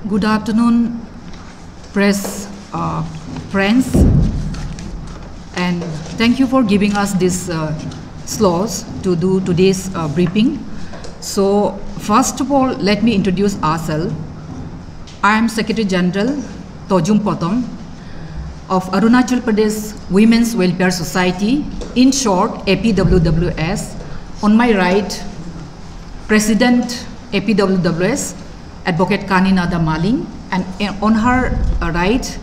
Good afternoon, press friends, and thank you for giving us this slots to do today's briefing. So, first of all, let me introduce ourselves. I am Secretary General Tojum Potom of Arunachal Pradesh Women's Welfare Society, in short APWWS. On my right, President APWWS, Advocate Kaninada Maling, and on her right,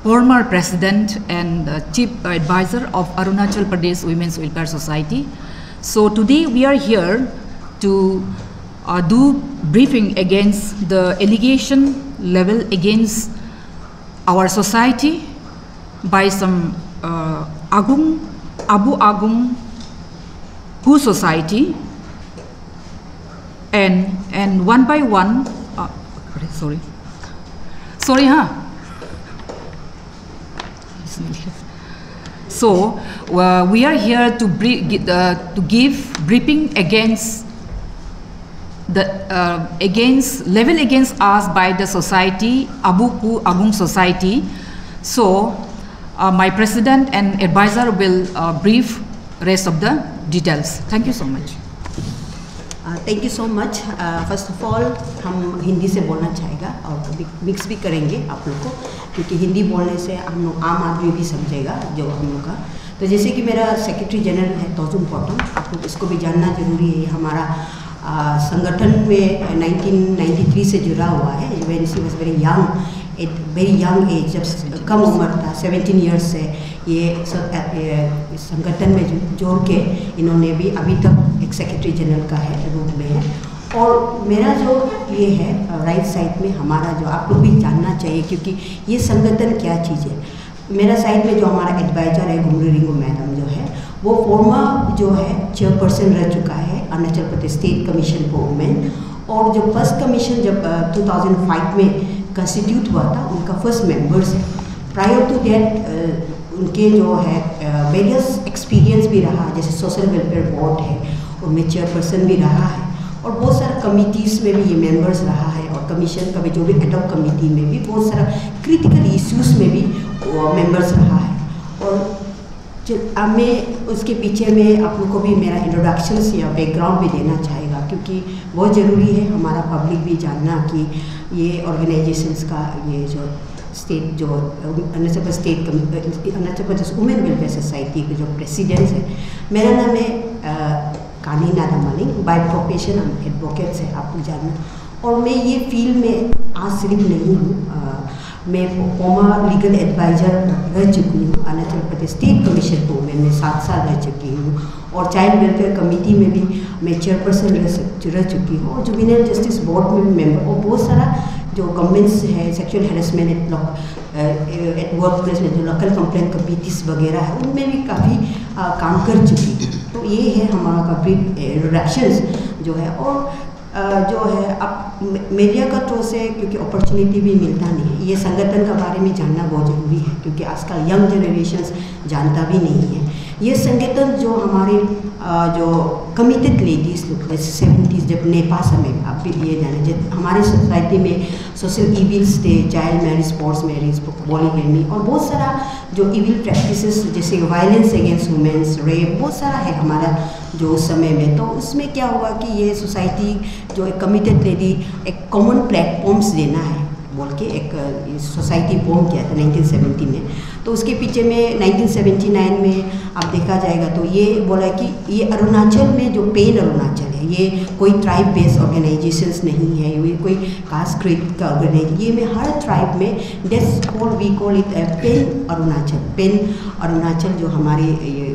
former President and Chief Advisor of Arunachal Pradesh Women's Welfare Society. So today we are here to do briefing against the allegation level against our society by some Abu Agung Hu Society, and one by one, sorry, huh? So we are here to give briefing against the level against us by the society, Abu Agung Society. So my president and advisor will brief rest of the details. Thank you so much. Thank you so much. First of all हम हिंदी से बोलना चाहेगा और mix भी करेंगे आप लोग को, क्योंकि हिंदी बोलने से हम लोग आम आदमी भी समझेगा जो हम लोग का। तो जैसे कि मेरा सेक्रेटरी जनरल है तोजुम पोटम, आप लोग इसको भी जानना जरूरी है। हमारा संगठन में 1993 से जुड़ा हुआ है। When she was very young age, जब कम उम्र था 17 ईयर्स से ये संगठन में जोड़ के इन्होंने भी अभी तक एक सेक्रेटरी जनरल का है रूप में है। और मेरा जो ये है राइट साइड में हमारा जो आप लोग भी जानना चाहिए, क्योंकि ये संगठन क्या चीज़ है। मेरा साइड में जो हमारा एडवाइजर है घुमरी रिंगो मैडम जो है, वो फॉर्मर जो है चेयरपर्सन रह चुका है Arunachal Pradesh state commission for women. और जो फर्स्ट कमीशन जब 2005 में कंस्टिट्यूट हुआ था, उनका फर्स्ट मेंबर्स है। प्रायर टू दैट उनके जो है वेरियस एक्सपीरियंस भी रहा, जैसे सोशल वेलफेयर बोर्ड है उनमें चेयरपर्सन भी रहा है, और बहुत सारा कमिटीज़ में भी ये मेंबर्स रहा है, और कमीशन का भी जो भी एडॉक कमिटी में भी बहुत सारा क्रिटिकल इश्यूज़ में भी मेंबर्स रहा है। और मैं उसके पीछे में आप लोग को भी मेरा इंट्रोडक्शंस या बैकग्राउंड भी देना चाहेगा, क्योंकि बहुत ज़रूरी है हमारा पब्लिक भी जानना कि ये ऑर्गेनाइजेशंस का ये जो स्टेट जो Arunachal Pradesh women welfare society के जो प्रेसिडेंट है। मेरा नाम है कानीनादा मालिंग, बाय प्रोफेशन हम एडवोकेट्स है, आप लोग जानना। और मैं ये फील्ड में आज सिर्फ नहीं हूँ, मैं फॉर्मर लीगल एडवाइज़र रह चुकी हूँ Arunachal Pradesh state commission for women में 7 साल रह चुकी हूँ, और चाइल्ड वेलफेयर कमेटी में भी मैं चेयरपर्सन रह चुकी हूँ, और जुवेनाइल जस्टिस बोर्ड में भी मेंबर। और बहुत सारा जो गवर्नमेंट्स है sexual harassment at work place में जो लोकल कंप्लेंट कमिटीज़ वगैरह है, उनमें भी काफ़ी काम कर चुकी। तो ये है हमारा काफ़ी इंट्रोडक्शंस जो है। और जो है अब मीडिया का थ्रू से, क्योंकि अपॉर्चुनिटी भी मिलता नहीं है, ये संगठन के बारे में जानना बहुत ज़रूरी है, क्योंकि आजकल यंग जनरेशन्स जानता भी नहीं है। ये संगठन जो हमारे जो कमिटेड लेडीज़ लोग जैसे 70s जब नेपाल समय आप भी ये जाने, जब हमारे सोसाइटी में सोशल इविल्स थे, child marriage, force marriage, polygamy, और बहुत सारा जो इविल प्रैक्टिसेस जैसे वायलेंस अगेंस्ट वुमेन्स, रेप, बहुत सारा है हमारा जो उस समय में। तो उसमें क्या हुआ कि ये सोसाइटी जो एक कमिटेड लेडी एक कॉमन प्लेटफॉर्म्स देना है बोल के एक सोसाइटी फॉर्म किया था 1970 में। तो उसके पीछे में 1979 में आप देखा जाएगा तो ये बोला कि ये अरुणाचल में जो पेन अरुणाचल है, ये कोई ट्राइब बेस्ड ऑर्गेनाइजेशंस नहीं है, ये कोई कास्ट क्रिएट का ऑर्गेनाइजेशन, ये में हर ट्राइब में that's called we call it pan Arunachal. Pan Arunachal जो हमारी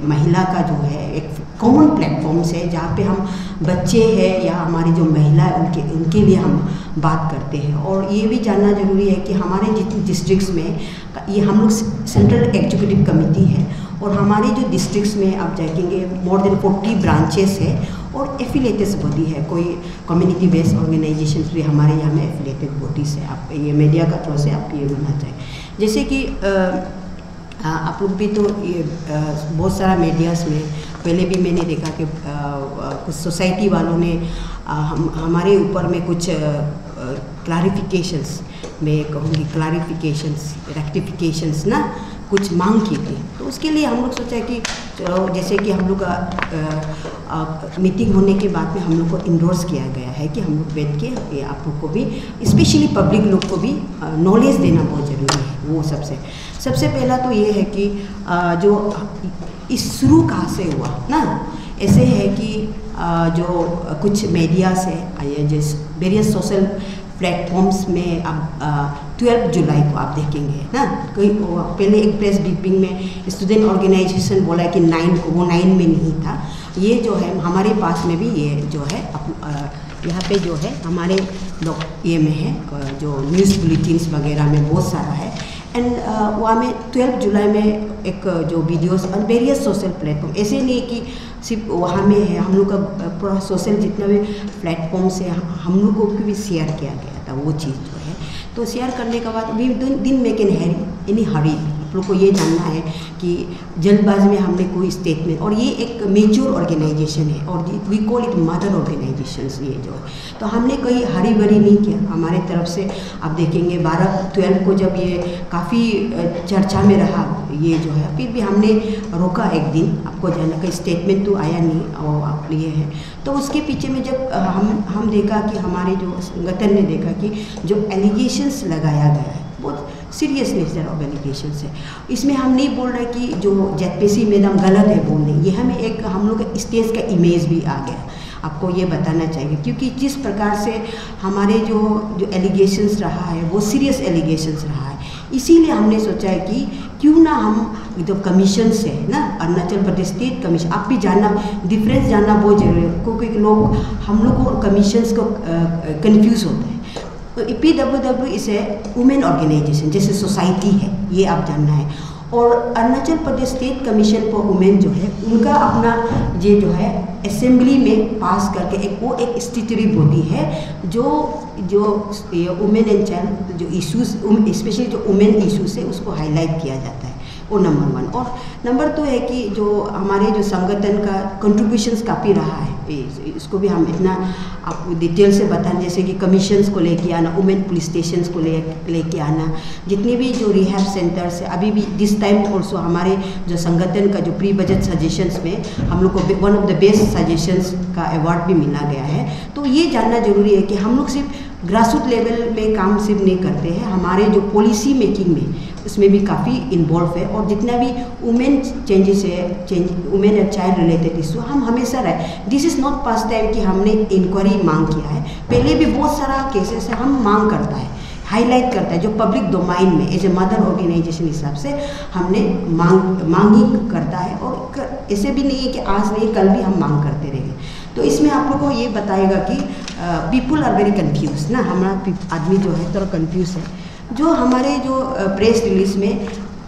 महिला का जो है एक कॉमन प्लेटफॉर्म्स है, जहाँ पे हम बच्चे हैं या हमारी जो महिला है उनके लिए हम बात करते हैं। और ये भी जानना जरूरी है कि हमारे जितने डिस्ट्रिक्ट्स में ये हम लोग सेंट्रल एग्जीक्यूटिव कमेटी है, और हमारे जो डिस्ट्रिक्ट्स में आप जाएंगे मोर देन 40 ब्रांचेस है, और एफिलेटेड बॉडी है, कोई कम्युनिटी बेस्ड ऑर्गेनाइजेशन भी हमारे यहाँ में एफिलेटेड बॉडीज है। आप ये मीडिया का थ्रू से आप ये बोलना चाहिए, जैसे कि आप लोग भी तो ये बहुत सारा मीडियाज़ में पहले भी मैंने देखा कि कुछ सोसाइटी वालों ने हमारे ऊपर में कुछ क्लैरिफिकेशंस, मैं कहूँगी क्लैरिफिकेशंस, रेक्टिफिकेशंस ना कुछ मांग की थी। तो उसके लिए हम लोग सोचा कि चलो, जैसे कि हम लोग का मीटिंग होने के बाद में हम लोग को इंडोर्स किया गया है कि हम लोग बैठ के ये आप लोग को भी, स्पेशली पब्लिक लोग को भी नॉलेज देना बहुत ज़रूरी है। वो सबसे पहला तो ये है कि जो इस शुरू कहाँ से हुआ ना, ऐसे है कि जो कुछ मीडिया से जैसे वेरियस सोशल प्लेटफॉर्म्स में अब 12 जुलाई को आप देखेंगे ना, कोई पहले एक प्रेस ब्रीफिंग में स्टूडेंट ऑर्गेनाइजेशन बोला कि 9 को, वो 9 में नहीं था। ये जो है हमारे पास में भी ये जो है यहाँ पे जो है हमारे ये में है जो न्यूज़ बुलेटिन्स वगैरह में बहुत सारा है। एंड वहाँ में 12 जुलाई में एक जो videos on various social platform, ऐसे नहीं कि सिर्फ वहाँ में है, हम लोग का पूरा सोशल जितना भी प्लेटफॉर्म्स है हम लोग को भी शेयर किया गया था वो चीज़ जो है। तो शेयर करने के बाद वी डिडंट मेक एनी हरी। आप लोग को ये जानना है कि जल्दबाजी में हमने कोई स्टेटमेंट, और ये एक मेच्योर ऑर्गेनाइजेशन है और we call it mother organisations, ये जो है। तो हमने कोई हरी भरी नहीं किया हमारे तरफ से। आप देखेंगे 12-12 को जब ये काफ़ी चर्चा में रहा ये जो है, फिर भी हमने रोका एक दिन, आपको जानना का स्टेटमेंट तो आया नहीं और आप लिए है। तो उसके पीछे में जब हम देखा कि हमारे जो संगठन ने देखा कि जो एलिगेशंस लगाया गया है बहुत सीरियस नेचर ऑफ एलिगेशंस है। इसमें हम नहीं बोल रहे कि जो जेपीसी मैडम गलत है बोलने, ये हमें एक हम लोग स्टेज का इमेज भी आ गया, आपको ये बताना चाहिए। क्योंकि जिस प्रकार से हमारे जो एलिगेशंस रहा है वो सीरियस एलिगेशंस रहा है, इसीलिए हमने सोचा है कि क्यों ना हम जो कमीशन से ना, अरुणाचल प्रदेश स्टेट कमीशन, आप भी जानना, डिफरेंस जानना बहुत जरूरी है क्योंकि हम लोग को कमीशंस को कंफ्यूज होते हैं। तो PWW इस वुमेन ऑर्गेनाइजेशन जैसे सोसाइटी है, ये आप जानना है। और Arunachal Pradesh state commission for women जो है उनका अपना ये जो है असेंबली में पास करके एक स्टैट्यूटरी बॉडी है जो वुमेन एंड चाइल्ड जो इश्यूज, स्पेशली जो वुमेन इश्यूज है उसको हाईलाइट किया जाता है, वो नंबर 1। और नंबर 2 है कि जो हमारे जो संगठन का कंट्रीब्यूशंस काफ़ी रहा है, इसको भी हम इतना आपको डिटेल से बताएं, जैसे कि कमीशंस को लेके आना, वुमेन पुलिस स्टेशंस को लेके आना, जितने भी जो रिहैब सेंटर्स है। अभी भी दिस टाइम ऑल्सो हमारे जो संगठन का जो प्री बजट सजेशंस में हम लोग को one of the best suggestions का अवार्ड भी मिला गया है। तो ये जानना जरूरी है कि हम लोग सिर्फ ग्रासरूट लेवल में काम सिर्फ नहीं करते हैं, हमारे जो पॉलिसी मेकिंग में उसमें भी काफ़ी इन्वॉल्व है। और जितना भी वुमेन चेंजेस है, women and child related issue, हम हमेशा रहे। This is not first time कि हमने इंक्वायरी मांग किया है, पहले भी बहुत सारा केसेस है हम मांग करता है, हाईलाइट करता है, जो पब्लिक डोमाइन में एज ए मदर ऑर्गेनाइजेशन हिसाब से हमने मांगी करता है। और ऐसे भी नहीं है कि आज नहीं कल भी हम मांग करते रहेंगे। तो इसमें आप लोगों को ये बताएगा कि पीपल आर वेरी कन्फ्यूज ना, हमारा आदमी जो है थोड़ा कन्फ्यूज है। जो हमारे जो प्रेस रिलीज में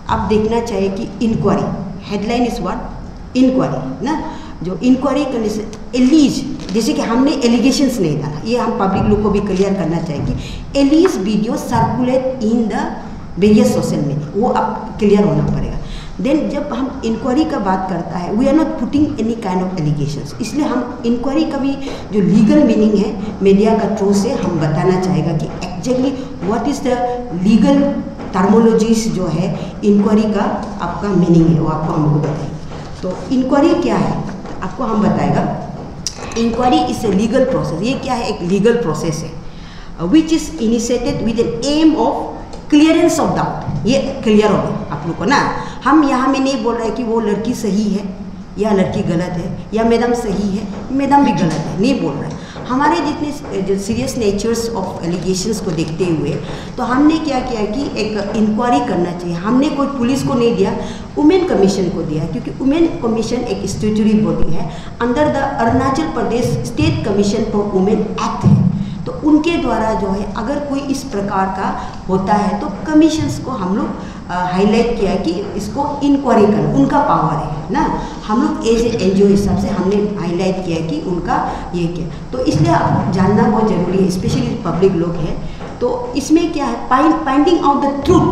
आप देखना चाहिए कि inquiry, headline is what, inquiry ना, जो इंक्वायरी करने से एलीज, जैसे कि हमने एलिगेशंस नहीं डाला, ये हम पब्लिक लोग को भी क्लियर करना चाहिए कि allies video circulate in the various social media, वो अब क्लियर होना पड़ेगा। देन जब हम इंक्वायरी का बात करता है, we are not putting any kind of allegations, इसलिए हम इंक्वायरी का भी जो लीगल मीनिंग है मीडिया का थ्रू से हम बताना चाहेगा कि exactly what is the legal terminologies जो है इंक्वायरी का आपका मीनिंग है, वो आपको हमको बताएंगे। तो इंक्वायरी क्या है आपको हम बताएगा। Inquiry is a legal process, ये क्या है, एक लीगल प्रोसेस है which is initiated with an aim of clearance of doubt. ये क्लियर हो गया आप लोग को ना, हम यहाँ में नहीं बोल रहे कि वो लड़की सही है या लड़की गलत है, या मैडम सही है मैडम भी गलत है, नहीं बोल रहे। हमारे जितने जो सीरियस नेचर्स ऑफ एलिगेशंस को देखते हुए तो हमने क्या किया कि एक इंक्वायरी करना चाहिए। हमने कोई पुलिस को नहीं दिया, वुमेन कमीशन को दिया, क्योंकि वुमेन कमीशन एक स्टैट्यूटरी बॉडी है under the Arunachal Pradesh state commission for women act है। तो उनके द्वारा जो है अगर कोई इस प्रकार का होता है तो कमीशंस को हम लोग हाईलाइट किया कि इसको इंक्वायरी करना उनका पावर है ना। हम लोग एज ए NGO हिसाब से हमने हाईलाइट किया कि उनका ये क्या, तो इसलिए आप जानना बहुत ज़रूरी है, स्पेशली पब्लिक लोग हैं। तो इसमें क्या है, फाइंडिंग आउट द ट्रूथ।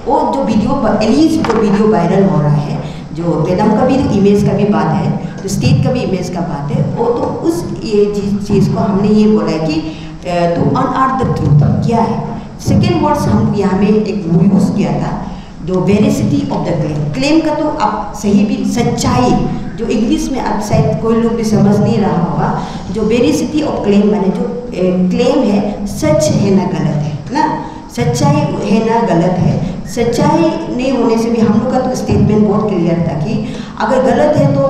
वो जो वीडियो वायरल हो रहा है, जो मैडम का भी इमेज का भी बात है, तो स्टेट का भी इमेज का बात है, वो तो उस ये चीज़ को हमने ये बोला है कि टू अनअर्थ द ट्रूथ क्या है। सेकेंड वर्ड्स हम यहाँ में एक यूज़ किया था, जो वेरिसिटी ऑफ द क्लेम का तो आप सही भी सच्चाई, जो इंग्लिश में आप शायद कोई लोग भी समझ नहीं रहा होगा, जो वेरिसिटी ऑफ क्लेम माने जो क्लेम है सच है ना गलत है ना, सच्चाई है ना गलत है। सच्चाई नहीं होने से भी हम लोग का तो स्टेटमेंट बहुत क्लियर था कि अगर गलत है तो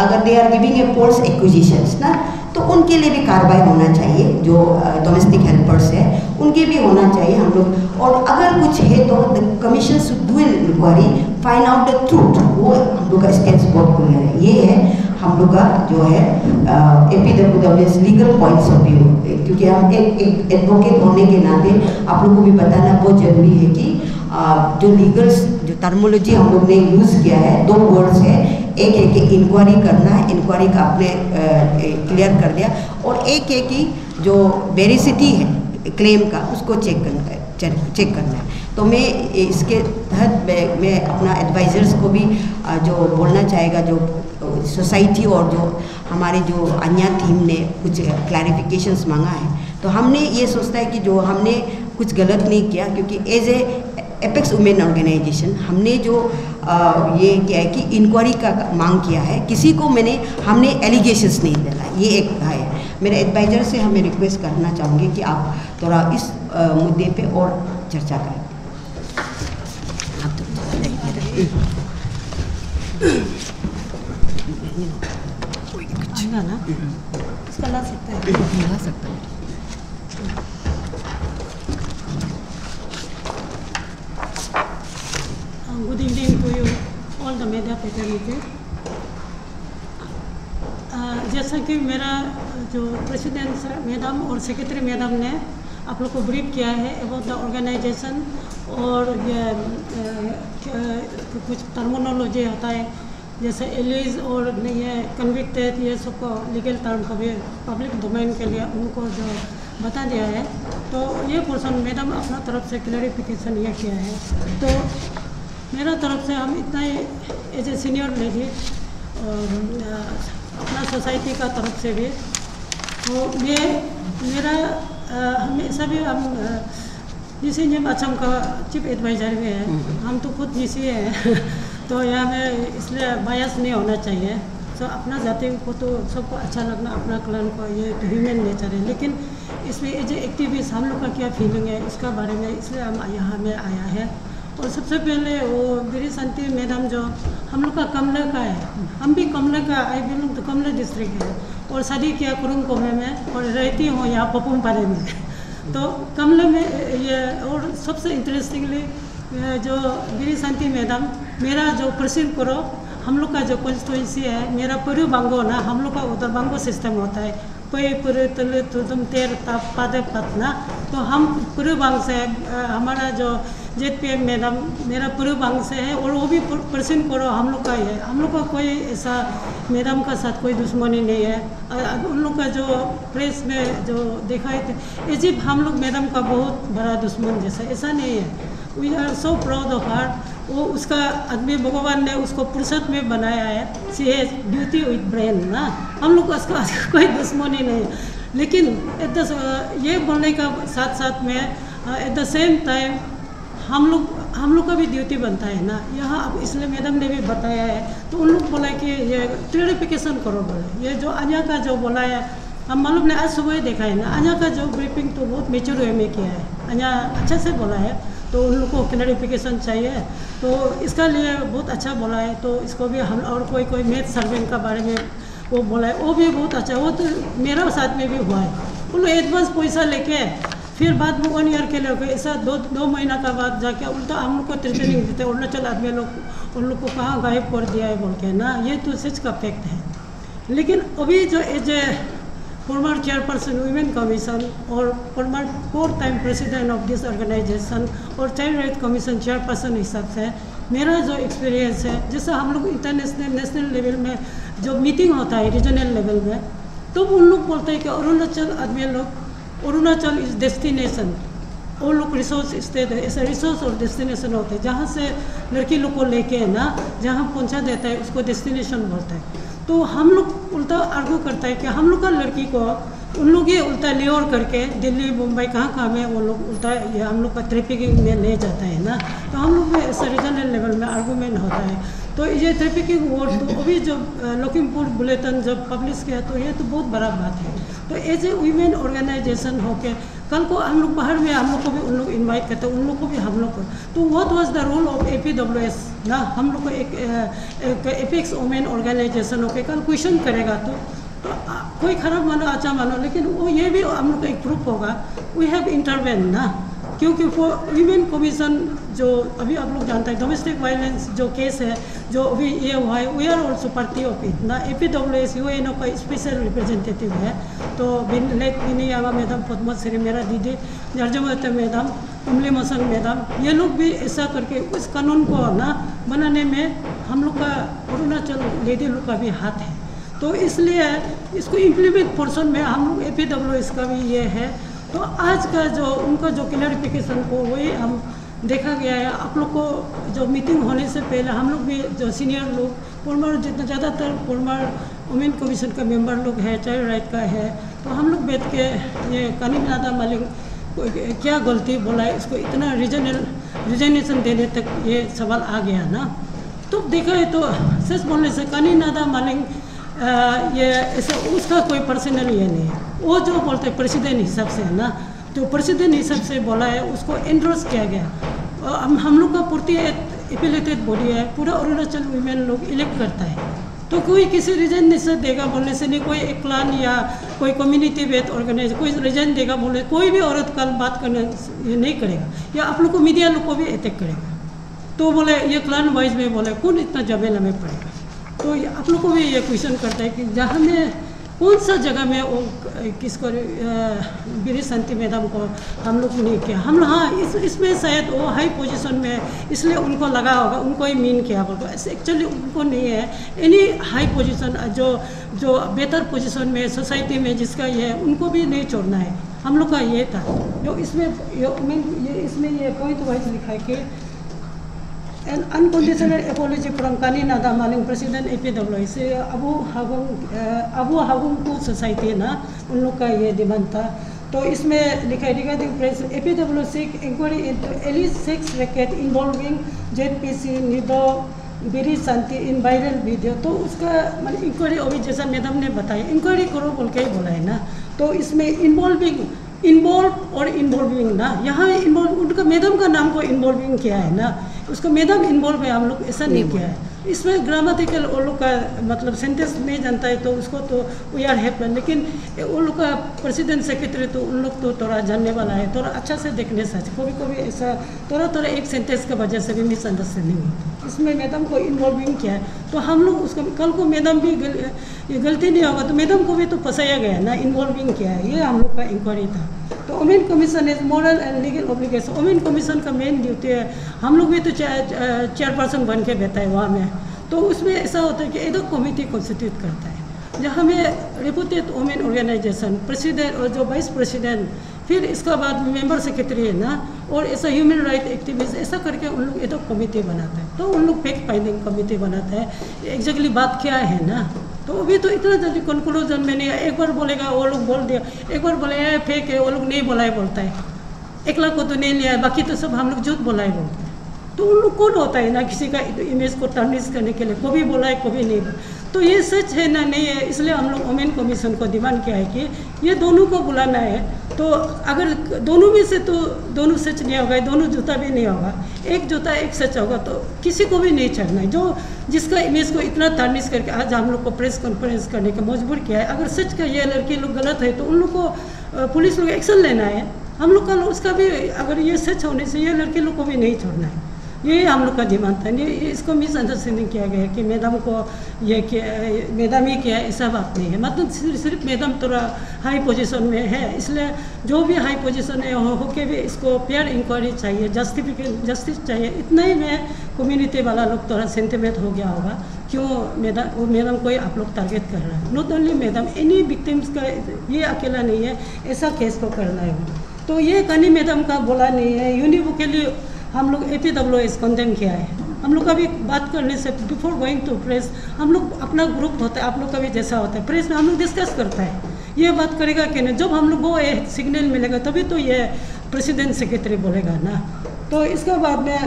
अगर they are giving a false accusations ना, तो उनके लिए भी कार्रवाई होना चाहिए, जो डोमेस्टिक हेल्पर्स है उनके भी होना चाहिए हम लोग। और अगर कुछ है तो the commission should do an inquiry, find out the truth, वो हम लोग का स्टेप्स बहुत क्लियर है। ये है हम लोग का जो है APWWS legal points of view, क्योंकि हम एक एडवोकेट होने के नाते आप लोगों को भी बताना बहुत जरूरी है कि जो लीगल जो टर्मोलॉजी हम लोग ने यूज़ किया है, 2 वर्ड्स है, एक है कि इंक्वायरी करना है, इंक्वायरी का आपने क्लियर कर दिया, और एक है कि जो वेरिसिटी है क्लेम का उसको चेक करना है। तो मैं इसके तहत मैं अपना एडवाइज़र्स को भी जो बोलना चाहेगा, जो सोसाइटी और जो हमारे जो अन्य टीम ने कुछ क्लैरिफिकेशंस मांगा है, तो हमने ये सोचता है कि जो हमने कुछ गलत नहीं किया, क्योंकि as a apex women organisation हमने जो ये किया है कि इंक्वायरी का मांग किया है, किसी को हमने एलिगेशंस नहीं डाला, ये एक है। मेरे एडवाइज़र से हमें रिक्वेस्ट करना चाहूँगी कि आप थोड़ा इस मुद्दे पे और चर्चा करें। ना इसका ला सकता है, ला सकता है। Good evening to you all the media fraternity. जैसा कि मेरा जो प्रेसिडेंट मैडम और सेक्रेटरी मैडम ने आप लोग को ब्रीफ किया है अबाउट द ऑर्गेनाइजेशन, और ये कुछ टर्मिनोलॉजी होता है जैसे एलिज और ये कन्विक्टेड, ये सबको लीगल टर्म कभी पब्लिक डोमेन के लिए उनको जो बता दिया है। तो ये पोर्सन मैडम अपना तरफ से क्लैरिफिकेशन ये किया है। तो मेरा तरफ से हम इतना ही एज ए सीनियर लेडी और अपना सोसाइटी का तरफ से भी, तो मेरा हमेशा भी हम जीसी नियम असम का चीफ एडवाइज़र भी है, हम तो खुद जीसी है तो यहाँ में इसलिए बायस नहीं होना चाहिए। तो अपना जाति को तो सबको अच्छा लगना, अपना क्लान को, ये तो ह्यूमन नेचर है। लेकिन इसमें एज ए एक्टिविस्ट हम लोग का क्या फीलिंग है इसका बारे में, इसलिए हम यहाँ में आया है। और सबसे पहले वो वीरी शांति मैडम जो हम लोग का कमला का है, हम भी कमला का, आई बिलोंग तो कमला डिस्ट्रिक्ट है, और शादी किया कुरुंग कोमे में, और रहती हूँ यहाँ पपुम पारे में। तो कमला में ये, और सबसे इंटरेस्टिंगली जो वीरी शांति मैडम, मेरा जो प्रसिद्ध करो हम लोग का जो कॉन्स्टिट्यूंसी है, मेरा पूर्व बांगो ना, हम लोग का उत्तर बांगो सिस्टम होता है, कोई पूरे तले तुम तेर ताप पादे पतना। तो हम पूर्व बांग से, हमारा जो ZPM मैडम मेरा पूर्व बांग से है, और वो भी प्रसिद्ध करो हम लोग का ही है। हम लोग का कोई ऐसा मैडम का साथ कोई दुश्मनी नहीं है। उन लोग का जो प्रेस में जो दिखाए थे, इजिप्ट हम लोग मैडम का बहुत बड़ा दुश्मन जैसा, ऐसा नहीं है। We are so proud of her. वो उसका आदमी भगवान ने उसको फुर्सत में बनाया है, सी हैज ब्यूटी विथ ब्रेन ना, हम लोग का उसका कोई दुश्मनी नहीं है। लेकिन ये बोलने का साथ साथ में एट द सेम टाइम हम लोग का भी ड्यूटी बनता है ना यहाँ। अब इसलिए मैडम ने भी बताया है, तो उन लोग बोला कि ये क्लैरिफिकेशन करो बोले। ये जो अन्या का जो बोला है, हम मालूम ने आज सुबह देखा है ना, अन्या का जो ब्रीफिंग तो बहुत मेच्योर वे में किया है, अन्या अच्छा से बोला है, तो उन लोग को क्लैरिफिकेशन चाहिए, तो इसका लिए बहुत अच्छा बोला है। तो इसको भी हम, और कोई मैथ सर्विंग का बारे में वो बोला है, वो भी बहुत अच्छा, वो तो मेरा साथ में भी हुआ है। उन लोग एडवांस पैसा लेके फिर बाद में 1 ईयर के लिए ऐसा 2 महीना का बाद जाके उल्टा हम लोग को ट्रेनिंग देते, अरुणाचल आदमी लोग उन लोग को कहाँ गायब कर दिया है बोल के ना, ये तो सच का फैक्ट है। लेकिन अभी जो as a former chairperson women commission और former 4th time president of this organization और चाइल्ड राइट कमीशन चेयरपर्सन हिसाब से मेरा जो एक्सपीरियंस है, जैसे हम लोग इंटरनेशनल नेशनल लेवल में जो मीटिंग होता है रीजनल लेवल में, तो उन लोग बोलते हैं कि अरुणाचल आदमी लोग, अरुणाचल इज डेस्टिनेशन, वो लोग रिसोर्स स्टेट है, ऐसा रिसोर्स और डेस्टिनेशन होते हैं, जहाँ से लड़की लोग को लेके है ना, जहाँ पहुँचा देता है उसको डेस्टिनेशन बोलते हैं। तो हम लोग उल्टा आर्ग्यू करता है कि हम लोग का लड़की को उन लोग ये उल्टा लियोर करके दिल्ली मुंबई कहाँ में वो लोग उल्टा ये हम लोग का ट्रैफिकिंग में ले जाता है ना। तो हम लोग में ऐसा रीजनल लेवल में आर्गूमेंट होता है। तो ये ट्रैफिकिंग वर्ड तो अभी जब लखीमपुर बुलेटिन जब पब्लिश किया तो ये तो बहुत बड़ा बात है। तो एज ए वीमेन ऑर्गेनाइजेशन होके कल को हम लोग बाहर में हम लोग को भी उन लोग इन्वाइट करते हैं, उन लोग को भी हम लोग को। तो what was the role of APWS ना, हम लोग को एक एपेक्स वुमेन ऑर्गेनाइजेशन होके कल क्वेश्चन करेगा तो कोई खराब मानो अच्छा मानो, लेकिन वो ये भी हम लोग का एक प्रूफ होगा वी हैव इंटरवेन ना। क्योंकि फॉर वीमेन कमीशन जो अभी आप लोग जानते हैं डोमेस्टिक वायलेंस जो केस है जो अभी ये हुआ है, we are also party of it ना। APWS UNO का स्पेशल रिप्रेजेंटेटिव है। तो लेट विनियामा मैडम, पद्मश्री मेरा दीदी, जर्जमत मैडम, उमली मसन मैडम, ये लोग भी ऐसा करके उस कानून को ना बनाने में हम लोग का अरुणाचल लेडी लोग का भी हाथ है। तो इसलिए इसको इम्प्लीमेंट पोर्शन में हम लोग APWS का भी ये है। तो आज का जो उनका जो क्लैरिफिकेशन को वही हम देखा गया है। आप लोग को जो मीटिंग होने से पहले हम लोग भी जो सीनियर लोग फॉर्मर जितना ज़्यादातर फॉर्मर वुमेन कमीशन का मेंबर लोग है, चाइल्ड राइट का है, तो हम लोग बैठ के ये कानीनादा मालिक क्या गलती बोला है इसको इतना रिजनेशन देने तक ये सवाल आ गया ना। तो देखा है तो सच बोलने से कानीनादा मालिक ये ऐसा उसका कोई पर्सनल ये नहीं है। वो जो बोलते हैं प्रेसिडेंट हिसाब से है ना, तो प्रेसिडेंट हिसाब से बोला है उसको एंडोर्स किया गया। हम लोग का पूर्ति एफिलेटेड बॉडी है, पूरा अरुणाचल वुमेन लोग इलेक्ट करता है। तो कोई किसी रीजन नहीं से देगा बोलने से नहीं, कोई एक क्लान या कोई कम्युनिटी बेस्ड ऑर्गेनाइजेशन कोई रीजन देगा बोले कोई भी औरत कल बात करने ये नहीं करेगा, या आप लोग को मीडिया लोग को भी अटैक करेगा। तो बोले ये क्लान वाइज में बोले कौन इतना झमेला में पड़ेगा। तो आप लोग को भी ये क्वेश्चन करता है कि जहाँ में कौन सा जगह में वो किसको बीरी शांति मैडम को हम लोग नहीं किया। हम लोग हाँ इसमें शायद वो हाई पोजीशन में इसलिए उनको लगा होगा, उनको ही मीन किया बोलते। ऐसे एक्चुअली उनको नहीं है। एनी हाई पोजीशन जो बेहतर पोजीशन में सोसाइटी में जिसका ये है उनको भी नहीं छोड़ना है। हम लोग का ये था जो इसमें ये पॉइंट वाइज लिखा है कि an unconditional apology from Kaninada Maling President APWS Abu हागुम को सोसाइटी ना उन लोग का ये डिमांड था। तो इसमें लिखा है regarding press APWS seek inquiry into illicit sex racket involving ZPC निदो बीरी शांति इन वायरल वीडियो। तो उसका मतलब इंक्वायरी अभी जैसा मैडम ने बताया इंक्वायरी करो बोल के ही बोला है ना। तो इसमें इन्वॉल्व और इन्वॉल्विंग ना, यहाँ इन्वॉल्व उनका मैडम का नाम को इन्वॉल्विंग किया है ना, उसको मैडम इन्वॉल्व है, हम लोग ऐसा नहीं किया है। इसमें ग्रामेटिकल वो लोग का मतलब सेंटेंस नहीं जानता है तो उसको तो वी आर हेल्प, लेकिन वो लोग का प्रेसिडेंट सेक्रेटरी तो उन लोग तो थोड़ा जानने वाला है, थोड़ा अच्छा से देखने से कभी ऐसा थोड़ा एक सेंटेंस की वजह से भी मिसअंडरस्टैंडिंग होती। इसमें मैडम को इन्वॉल्विंग किया है तो हम लोग उसको कल को मैडम भी ये गलती नहीं होगा तो मैडम को भी तो फंसाया गया ना, इन्वॉल्विंग किया है। ये हम लोग का इंक्वायरी था। तो women commission is moral and legal obligation. Women commission का मेन ड्यूटी है, हम लोग भी तो चेयरपर्सन बन के बैठा है वहाँ में। तो उसमें ऐसा होता है कि एडॉक कमेटी कॉन्स्टिट्यूट करता है जहाँ में रेपुटेड वुमेन ऑर्गेनाइजेशन प्रेसिडेंट और जो वाइस प्रेसिडेंट फिर इसका बाद मेंबर सेक्रेटरी है ना, और ऐसा ह्यूमन राइट एक्टिविस्ट ऐसा करके उन लोग एडॉक कमेटी बनाता है। तो उन लोग फैक्ट फाइंडिंग कमेटी बनाता है एग्जैक्टली बात क्या है ना। तो अभी तो इतना जल्दी कंक्लूजन में नहीं, एक बार बोलेगा वो लोग बोल दिया, एक बार बोले फेक है वो लोग नहीं बोला है बोलता है, 1 लाख को तो नहीं लिया है बाकी तो सब हम लोग झूठ बोला है बोलते हैं। तो उन लोग कौन होता है ना किसी का इमेज को टर्निश करने के लिए, कभी बोला है कभी नहीं। तो ये सच है ना नहीं है, इसलिए हम लोग वुमेन कमीशन को डिमांड किया है कि ये दोनों को बुलाना है। तो अगर दोनों में से तो दोनों सच नहीं होगा, दोनों जूता भी नहीं होगा, एक जूता एक सच होगा तो किसी को भी नहीं चढ़ना है। जो जिसका इमेज को इतना टर्निश करके आज हम लोग को प्रेस कॉन्फ्रेंस करने का मजबूर किया है, अगर सच का ये लड़की लोग गलत है तो उन लोग को पुलिस लोग एक्शन लेना है। हम लोग का उसका भी अगर ये सच होने से ये लड़के लोग को भी नहीं छोड़ना है। ये हम लोग का डिमांड था। इसको मिसअंडरस्टैंडिंग किया गया है कि मैडम को ये किया, मैडम ही किया, ऐसा बात नहीं है। मतलब सिर्फ मैडम थोड़ा हाई पोजीशन में है, इसलिए जो भी हाई पोजीशन है होके भी इसको फेयर इंक्वायरी चाहिए, जस्टिस चाहिए। इतना ही में कम्युनिटी वाला लोग थोड़ा सेंटिमेंट हो गया होगा क्यों मैडम को ही आप लोग टारगेट कर रहा है। Not only madam, any victims का ये अकेला नहीं है, ऐसा केस को करना है। तो ये कनी मैडम का बोला नहीं है, यूनिवो के लिए हम लोग APWS कंडेम किया है। हम लोग का भी बात करने से बिफोर गोइंग टू प्रेस हम लोग अपना ग्रुप होता है, आप लोग का भी जैसा होता है, प्रेस में हम लोग डिस्कस करता है ये बात करेगा कि नहीं? जब हम लोग को सिग्नल मिलेगा तभी तो ये प्रेसिडेंट सेक्रेटरी बोलेगा ना। तो इसके बाद में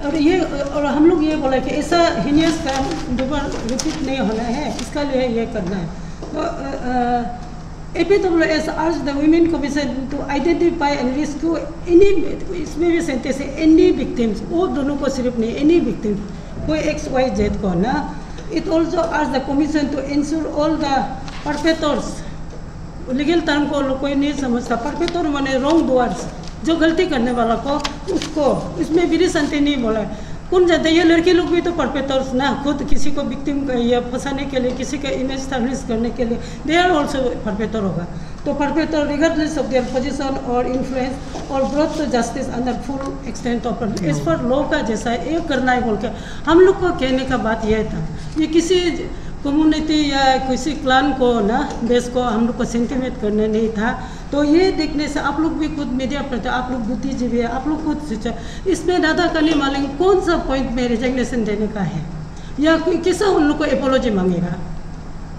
और हम लोग ये बोला कि ऐसा हीनियस काम दोबारा रिपीट नहीं होना है, इसका लिए ये करना है। तो APWS urged the Women Commission to identify and rescue any, इसमें भी सेंटेंस है any victims, वो दोनों को सिर्फ नहीं, any victims, कोई XYZ को ना। It also urged the Commission to ensure all the perpetrators, legal term को लोग कोई नहीं समझता, परपेट्रेटर माने रॉन्ग डूअर्स, जो गलती करने वाला को उसको, इसमें बिरी संते नहीं बोला है। कौन जानते ये लड़के लोग भी तो परपेट्रेटर्स ना, खुद किसी को विक्टिम का या फंसाने के लिए, किसी का इमेज टर्निश करने के लिए दे आर ऑल्सो परपेट्रेटर होगा। तो perpetrator regardless of their position और इन्फ्लुएंस और brought to justice under full extent of as per law का जैसा ये करना है बोल के हम लोग को कहने का बात यह था। ये किसी कम्युनिटी या किसी क्लान को ना देश को हम लोग को सेंटिमेट करने नहीं था। तो ये देखने से आप लोग भी खुद मीडिया पर, आप लोग बुद्धिजीवी है, आप लोग खुद सोचा इसमें दादा कली मालिक कौन सा पॉइंट में रिजग्नेशन देने का है या कैसा उन लोग को एपोलॉजी मांगेगा।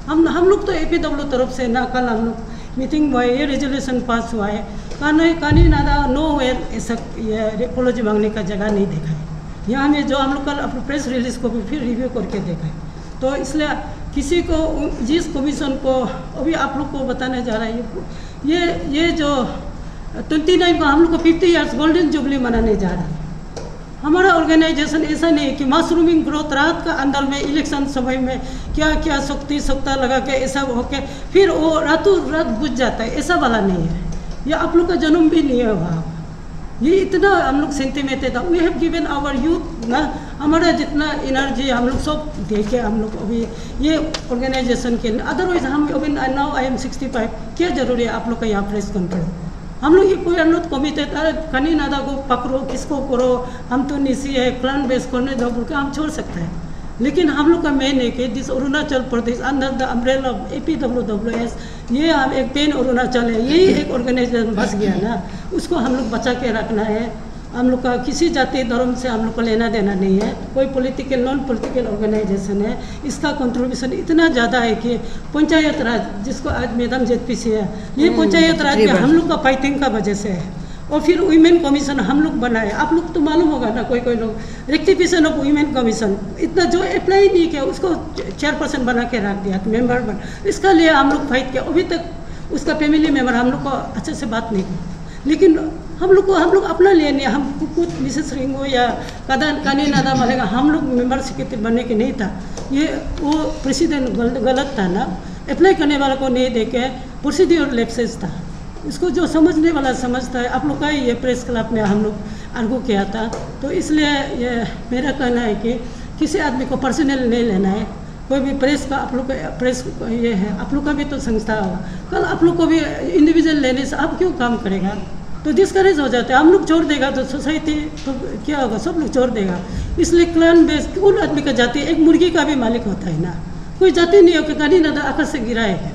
हम लोग तो APW तरफ से ना कल हम लोग मीटिंग हुआ है, ये रेजोल्यूशन पास हुआ है, कानी नादा नो वेयर ऐसा ये एपोलॉजी मांगने का जगह नहीं देखा है। यहाँ में जो हम लोग कल अपने प्रेस रिलीज को भी फिर रिव्यू करके देखा है। तो इसलिए किसी को जिस कमीशन को अभी आप लोग को बताने जा रहा है, ये जो 29 को हम लोग को 50 इयर्स गोल्डन जुबली मनाने जा रहा है। हमारा ऑर्गेनाइजेशन ऐसा नहीं है कि मशरूमिंग ग्रोथ रात का अंदर में इलेक्शन समय में क्या क्या सख्ता लगा के ऐसा होके फिर वो रातों रात बुझ जाता है, ऐसा वाला नहीं है। ये आप लोग का जन्म भी नहीं है वहाँ, ये इतना हम लोग सेंटिमेंटेड था। We have given our youth ना, हमारा जितना एनर्जी हम लोग सब देखे हम लोग अभी ये ऑर्गेनाइजेशन के लिए। अदरवाइज हम अभी नाउ आई एम 65, क्या जरूरी है आप लोग का यहाँ प्रेस कंट्रोल। हम लोग ये कोई हम लोग कमिटेड कनी नादा को पकड़ो किसको करो, हम तो निसी है क्लान बेस करने दो बोल के हम छोड़ सकते हैं। लेकिन हम लोग का मेन है कि this Arunachal Pradesh under the umbrella of APWS, ये हम एक पेन अरुणाचल है, यही एक ऑर्गेनाइजेशन बस गया ना, उसको हम लोग बचा के रखना है। हम लोग का किसी जाति धर्म से हम लोग को लेना देना नहीं है, कोई पॉलिटिकल नॉन पॉलिटिकल ऑर्गेनाइजेशन है। इसका कंट्रीब्यूशन इतना ज़्यादा है कि पंचायत राज जिसको आज मैडम ZPC है, ये पंचायत राज में हम लोग का फाइटिंग का वजह से है। और फिर वुमेन कमीशन हम लोग बनाए, आप लोग तो मालूम होगा ना, कोई लोग रेक्टिफिकेशन ऑफ वुमेन कमीशन इतना जो अप्लाई नहीं किया उसको चेयरपर्सन बना के रख दिया, मेंबर बन। इसका लिए हम लोग फाइट किया, अभी तक उसका फैमिली मेम्बर हम लोग को अच्छे से बात नहीं की। लेकिन हम लोग अपना लिए नहीं, हम खुद मिसेस रिंगो या कानी नादा मालेगा हम लोग मेंबर सेक्रेटरी बनने के नहीं था। ये वो प्रेसिडेंट गलत था ना, अप्लाई करने वाला को नहीं देके प्रोसीड्यूर लैप्सेस था। इसको जो समझने वाला समझता है। आप लोग का ये प्रेस क्लब में हम लोग आर्गू किया था। तो इसलिए ये मेरा कहना है कि किसी आदमी को पर्सनल नहीं लेना है। कोई भी प्रेस का आप लोग का प्रेस ये है, आप लोग का भी तो संस्था होगा, कल आप लोग को भी इंडिविजुअल लेने से आप क्यों काम करेगा, तो डिस्करेज हो जाता है। हम लोग छोड़ देगा तो सोसाइटी तो क्या होगा, सब लोग छोड़ देगा। इसलिए क्लान बेस कौन आदमी का जाति, एक मुर्गी का भी मालिक होता है ना, कोई जाति नहीं हो कि कहीं ना आकाश से गिरा है,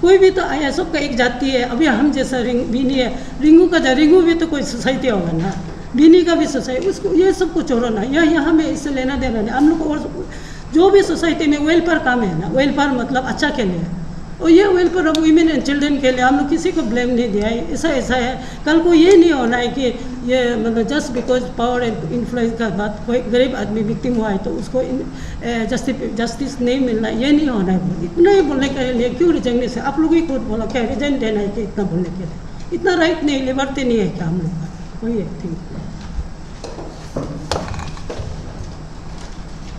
कोई भी तो आया, सबका एक जाति है। अभी हम जैसा बीनी है, रिंगू का रिंगू भी तो कोई सोसाइटी होगा ना, बीनी का भी सोसाइटी, उसको ये सबको छोड़ो ना, यहाँ में इससे लेना देना नहीं हम लोग को। और जो भी सोसाइटी में वेलफेयर काम है ना, वेलफेयर मतलब अच्छा के लिए, और ये welfare of women and children के लिए हम लोग किसी को ब्लेम नहीं दिया है। ऐसा है, कल को ये नहीं होना है कि ये मतलब just because power and influence का बात कोई गरीब आदमी विक्टिम हुआ है तो उसको जस्टिस नहीं मिलना, ये नहीं होना है। इतना ही बोलने के लिए क्यों रिजाइन से, आप लोग ही खुद बोला क्या रिजाइन देना है कि इतना बोलने के लिए, इतना राइट नहीं, लिबर्टी नहीं है क्या हम लोग का, वही एक थिंग।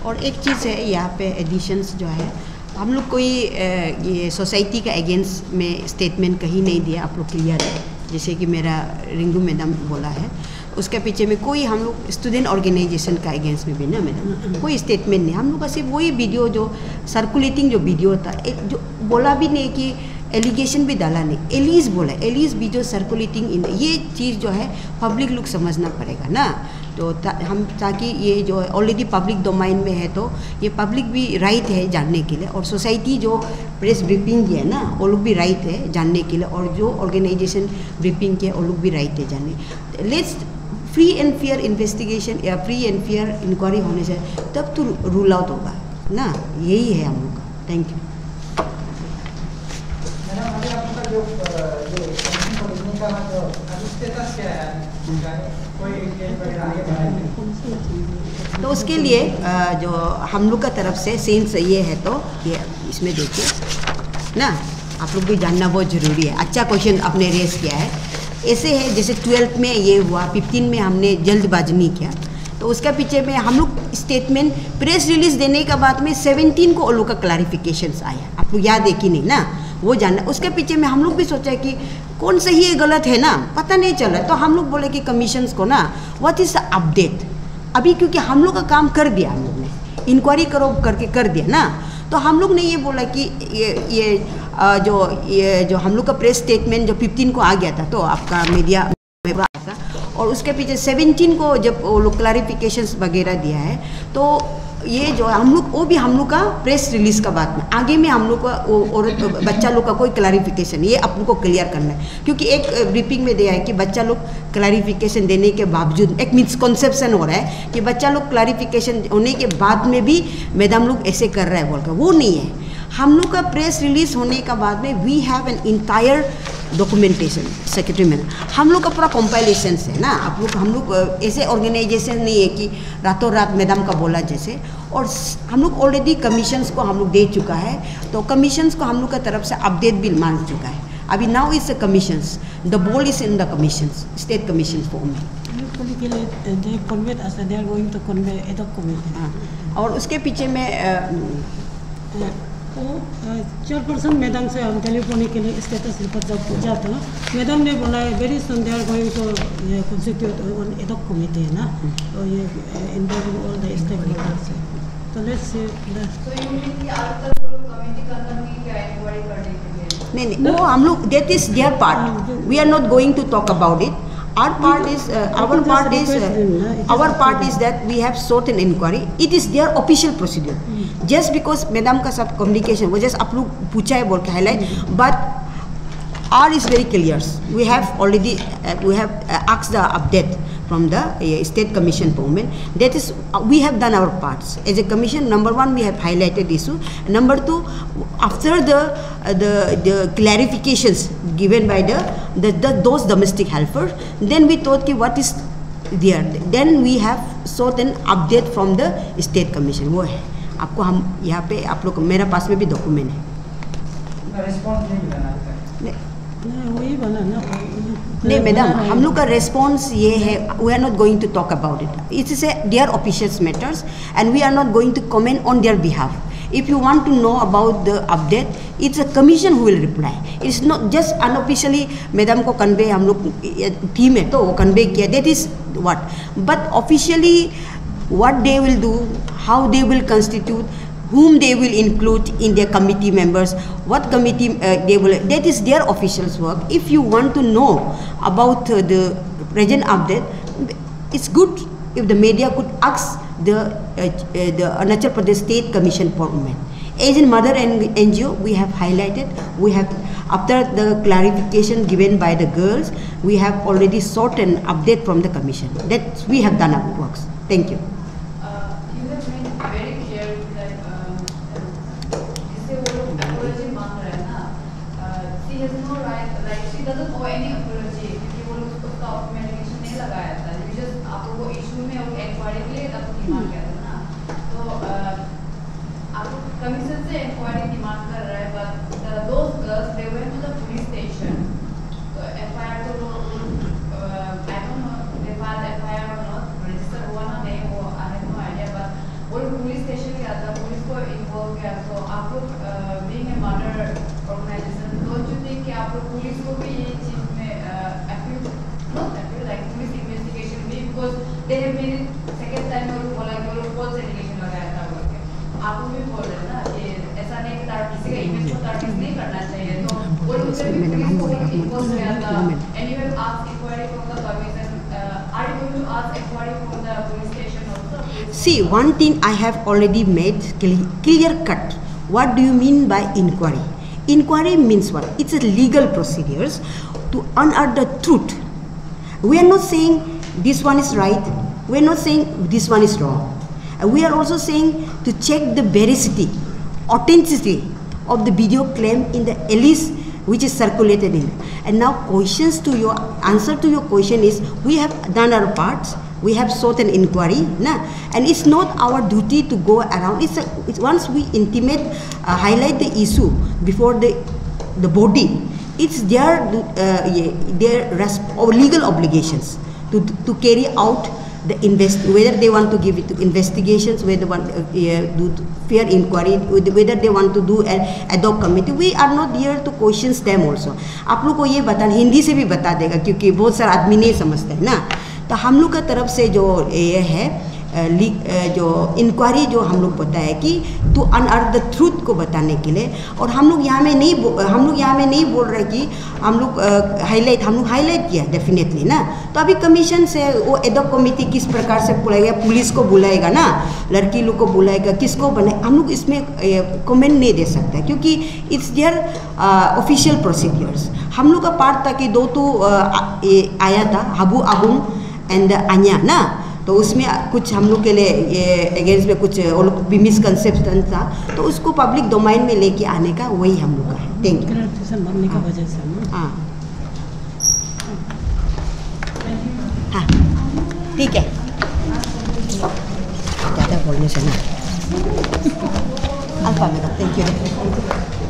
और एक चीज़ है यहाँ पे एडिशंस जो है, हम लोग कोई ये सोसाइटी का अगेंस्ट में स्टेटमेंट कहीं नहीं दिया, आप लोग क्लियर है। जैसे कि मेरा रिंगू मैडम बोला है, उसके पीछे में कोई हम लोग स्टूडेंट ऑर्गेनाइजेशन का अगेंस्ट में भी ना मैडम कोई स्टेटमेंट नहीं, हम लोग का सिर्फ वही वीडियो जो सर्कुलेटिंग जो वीडियो था, एक जो बोला भी नहीं कि एलिगेशन भी डाला नहीं, एलिस बोला, एलिस वीडियो सर्कुलेटिंग इन, ये चीज़ जो है पब्लिक लोग समझना पड़ेगा ना। तो हम ताकि ये जो ऑलरेडी पब्लिक डोमाइन में है तो ये पब्लिक भी राइट है जानने के लिए, और सोसाइटी जो प्रेस ब्रीफिंग किया ना वो लोग भी राइट है जानने के लिए, और जो ऑर्गेनाइजेशन ब्रीफिंग किया वो लोग भी राइट है जानने। Let's free and fair investigation या फ्री एंड फेयर इंक्वायरी होने से तब तो रूल आउट होगा ना, यही है हम लोग का। Thank you. जो कमीशन को लेने का अभी स्टेटस क्या है, कोई केस वगैरह आगे बढ़ाएंगे? तो उसके लिए जो हम लोग का तरफ से सेंस ये है, तो ये इसमें देखिए ना, आप लोग भी जानना बहुत ज़रूरी है। अच्छा क्वेश्चन आपने रेस किया है। ऐसे है जैसे 12 में ये हुआ, 15 में हमने जल्दबाजी नहीं किया, तो उसका पीछे में हम लोग स्टेटमेंट प्रेस रिलीज देने के बाद में 17 को उन लोग का क्लैरिफिकेशंस आया। आपको याद है कि नहीं ना, वो जानना। उसके पीछे में हम लोग भी सोचा कि कौन सही है गलत है ना, पता नहीं चल रहा। तो हम लोग बोले कि कमीशंस को ना, व्हाट इज़ द अपडेट अभी, क्योंकि हम लोग का काम कर दिया, हम लोग ने इंक्वायरी करो करके कर दिया ना। तो हम लोग ने ये बोला कि ये जो हम लोग का प्रेस स्टेटमेंट जो 15 को आ गया था, तो आपका मीडिया में आया था, और उसके पीछे 17 को जब वो लोग क्लैरिफिकेशंस वगैरह दिया है, तो ये जो हम लोग, वो भी हम लोग का प्रेस रिलीज का बात में आगे में हम लोग का और बच्चा लोग का कोई क्लैरिफिकेशन ये आप लोग को क्लियर करना है, क्योंकि एक ब्रीफिंग में दिया है कि बच्चा लोग क्लैरिफिकेशन देने के बावजूद एक मिसकंसेप्शन हो रहा है कि बच्चा लोग क्लैरिफिकेशन होने के बाद में भी मैडम लोग ऐसे कर रहे हैं बोलकर, वो नहीं है। हम लोग का प्रेस रिलीज होने के बाद में we have an entire documentation secretary में, हम लोग का पूरा कंपाइलेशन है ना। आप लोग, हम लोग ऐसे ऑर्गेनाइजेशन नहीं है कि रातों रात मैडम का बोला जैसे, और हम लोग ऑलरेडी कमीशंस को हम लोग दे चुका है, तो कमीशंस को हम लोग का तरफ से अपडेट भी मान चुका है। अभी now is the commissions, the ball is in the commissions, state commission form में। और उसके पीछे में चेयरपर्सन मैडम से हम टेलीफोनिक के लिए स्टेटस रिपोर्ट जब पूछा था, मैडम ने बोला है very soon they are going to constitute an ad hoc committee है ना, और ये इन्वॉल्विंग ऑल द स्टेकहोल्डर्स। तो let's see so you mean कि आज तक वो कमिटी का अंदर भी क्या इंक्वायरी करने के लिए? नहीं, वो हम लोग, that is their part, we are not going to talk about it. Our part is that we have sought an inquiry. It is their official procedure. Just because madam का सब communication वो just आप लोग पूछा है बोल के highlight, but R is very clear. We have already asked the update from the state commission movement. That is, we have done our parts as a commission. Number one, we have highlighted issue. Number two, after the clarifications given by those domestic helpers, then we thought कि what is there. Then we have sought an update from the state commission. वो है, आपको हम यहाँ पे आप लोग, मेरे पास में भी डॉक्यूमेंट है। रिस्पॉन्स नहीं मिला ना? वही बना ना। नहीं मैडम, हम लोग का रेस्पॉन्स ये है, we are not going to talk about it. It is a their officials matters and we are not going to comment on their behalf. If you want to know about the update, it's a commission who will reply. It's not just unofficially madam को convey, हम लोग team है तो वो convey किया, that is what. But officially what they will do, how they will constitute, whom they will include in their committee members, what committee they will, that is their officials work. If you want to know about the present update, it's good if the media could ask the Arunachal Pradesh State Commission for Women. As in Mother NGO, we have highlighted, we have, after the clarification given by the girls, we have already sought an update from the commission. That we have done our works. Thank you. You have been very clear that जिससे वो लोग apology मांग रहे हैं ना, she has no right, like she doesn't owe any apology क्योंकि वो लोग उसका application नहीं लगाया था, you just आप लोगों को issue में और inquiry के लिए तब डिमांड किया था ना, तो आप कमीशन से inquiry डिमांड कर रहे हैं, but those girls they went to the police station, तो FIR तो वो I don't know they filed FIR or not, register हुआ ना नहीं वो I have no idea, but वो पुलिस स्टेशन गया था, पुलिस को इन्वॉल्व किया, तो आप लोग being a mother organization, don't you think कि आप लोग पुलिस को भी ये चीज़ में like police investigation भी, because they have made it second time वो लोग बोला कि वो लोग false allegation लगाया था बोल के, आप लोग भी बोल रहे हैं ना कि ऐसा नहीं कि तार किसी का इमेज को तार नहीं करना चाहिए, तो वो लोग भी पुलिस को इन्वॉल्व किया था, and you have asked inquiry from the commission, are you going to ask inquiry from the police station also? See, one thing I have already made clear cut. What do you mean by inquiry? Inquiry means what? It's a legal procedures to unearth the truth. We are not saying this one is right. We are not saying this one is wrong. We are also saying to check the veracity, authenticity of the video claim in the Alice which is circulated in. And now questions to your answer to your question is, we have done our parts. We have sought an inquiry, and it's not our duty to go around. It's once we intimate, highlight the issue before the body, it's their legal obligations to carry out the whether they want to give it to investigations, whether they want do fair inquiry, whether they want to do an ad hoc committee. We are not here to question them also. आप लोग को ये बताना, हिंदी से भी बता देगा, क्योंकि बहुत सारे आदमी नहीं समझते हैं ना. तो हम लोग का तरफ से जो ये है जो इंक्वायरी जो हम लोग बताया कि टू अनअर्थ द ट्रूथ को बताने के लिए. और हम लोग यहाँ में नहीं बोल रहे कि हम लोग हाईलाइट किया डेफिनेटली ना. तो अभी कमीशन से वो एड हॉक कमेटी किस प्रकार से बुलाएगा, पुलिस को बुलाएगा ना, लड़की लोग को बुलाएगा, किसको बनाए, हम लोग इसमें कमेंट नहीं दे सकते क्योंकि इट्स देयर ऑफिशियल प्रोसीजर्स. हम लोग का पार्ट था कि 2 तो आया था, हाबू आबुम एंड अन्या ना. तो उसमें कुछ हम लोग के लिए ये अगेंस्ट में कुछ भी मिसकंसेप्शन था, तो उसको पब्लिक डोमेन में लेके आने का वही हम लोग का है. Thank you. बनने का वजह से हाँ हाँ ठीक है, ज़्यादा बोलने से ना. अल्फा मेरा थैंक यू.